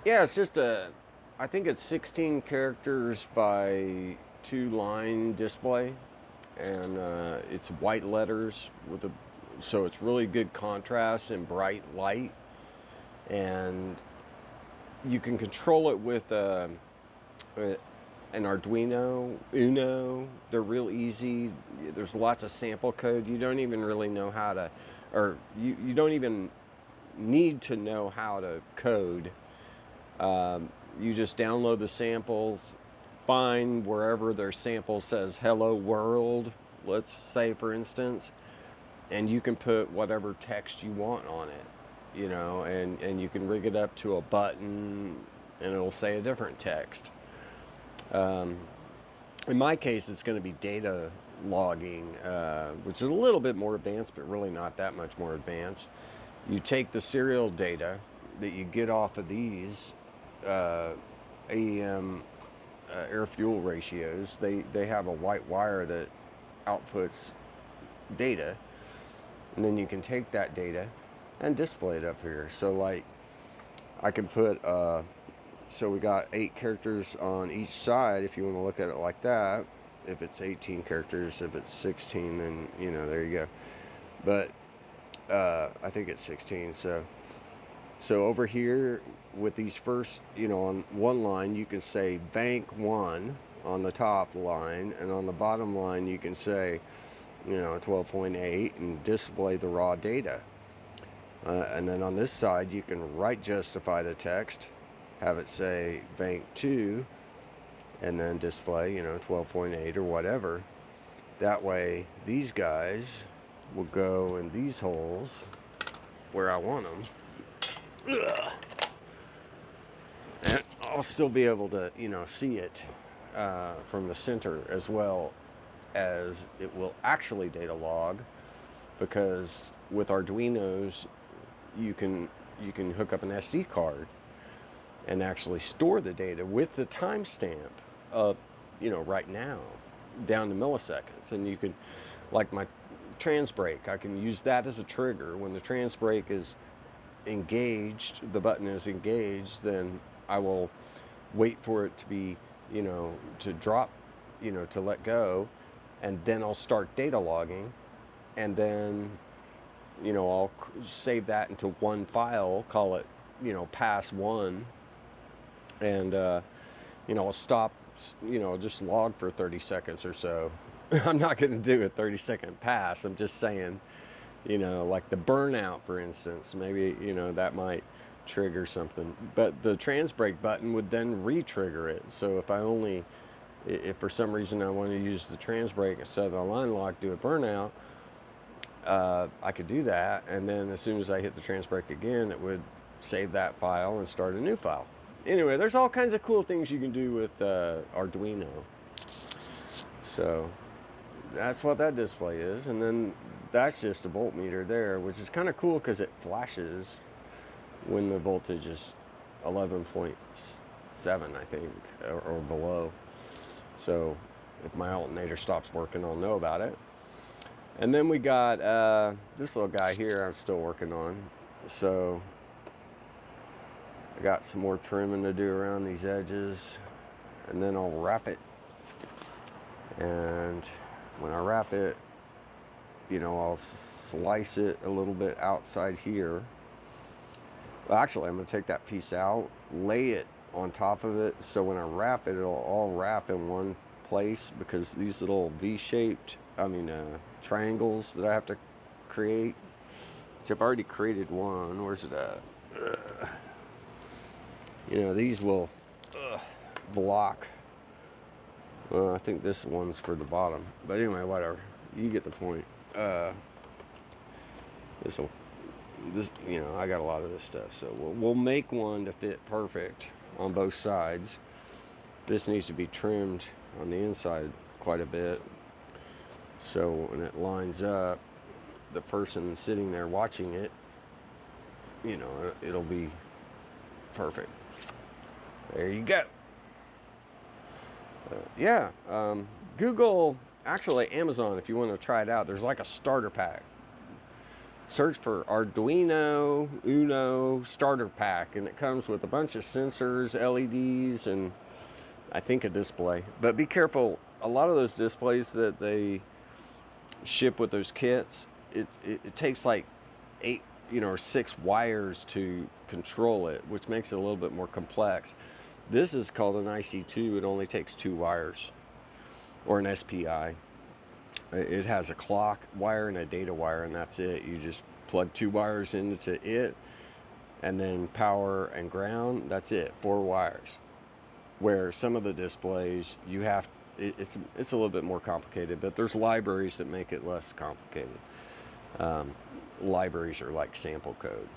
Yeah, it's just I think it's 16 characters by 2 line display, and it's white letters with a, so it's really good contrast and bright light, and you can control it with an Arduino Uno. They're real easy. There's lots of sample code. You don't even really know how to, or you don't even need to know how to code. You just download the samples, find wherever their sample says hello world, let's say for instance, and you can put whatever text you want on it, and you can rig it up to a button and it'll say a different text. In my case, it's going to be data logging, which is a little bit more advanced, but really not that much more advanced. You take the serial data that you get off of these AEM air fuel ratios. They have a white wire that outputs data, and then you can take that data and display it up here. So like I can put so we got 8 characters on each side if you want to look at it like that. If it's 18 characters, if it's 16, then there you go. But I think it's 16. So over here with these first, on one line you can say bank 1 on the top line, and on the bottom line you can say 12.8 and display the raw data. And then on this side you can right justify the text, have it say bank 2, and then display 12.8 or whatever. That way these guys will go in these holes where I want them. And I'll still be able to see it from the center, as well as it will actually data log, because with Arduinos you can hook up an SD card and actually store the data with the timestamp of right now down to milliseconds. And you can, like my trans brake, I can use that as a trigger. When the trans brake is engaged, the button is engaged, then I will wait for it to be to drop, to let go, and then I'll start data logging, and then I'll save that into one file, call it pass 1, and I'll stop, just log for 30 seconds or so. I'm not going to do a 30-second pass. I'm just saying, like the burnout, for instance, maybe that might trigger something. But the trans brake button would then re-trigger it. So if for some reason I want to use the trans brake instead of the line lock, do a burnout, I could do that, and then as soon as I hit the trans brake again, it would save that file and start a new file. Anyway, there's all kinds of cool things you can do with Arduino. So that's what that display is, and then that's just a voltmeter there, which is kind of cool because it flashes when the voltage is 11.7, I think, or below. So if my alternator stops working, I'll know about it. And then we got this little guy here I'm still working on. So I got some more trimming to do around these edges, and then I'll wrap it. And when I wrap it, I'll slice it a little bit outside here. Well, actually, I'm going to take that piece out, lay it on top of it, so when I wrap it, it'll all wrap in one place, because these little V-shaped, triangles that I have to create, which I've already created one. Where's it at? These will block. Well, I think this one's for the bottom, but anyway, whatever. You get the point. I got a lot of this stuff, so we'll make one to fit perfect on both sides. This needs to be trimmed on the inside quite a bit, so when it lines up, the person sitting there watching it, it'll be perfect. There you go. Google, actually Amazon, if you want to try it out, there's like a starter pack search for Arduino Uno starter pack, and it comes with a bunch of sensors, LEDs, and I think a display. But be careful, a lot of those displays that they ship with those kits, it takes like 8, or 6 wires to control it, which makes it a little bit more complex. This is called an IC2. It only takes 2 wires, or an SPI. It has a clock wire and a data wire, and that's it. You just plug 2 wires into it, and then power and ground. That's it, 4 wires. Where some of the displays, you have, it's a little bit more complicated, but there's libraries that make it less complicated. Libraries are like sample code.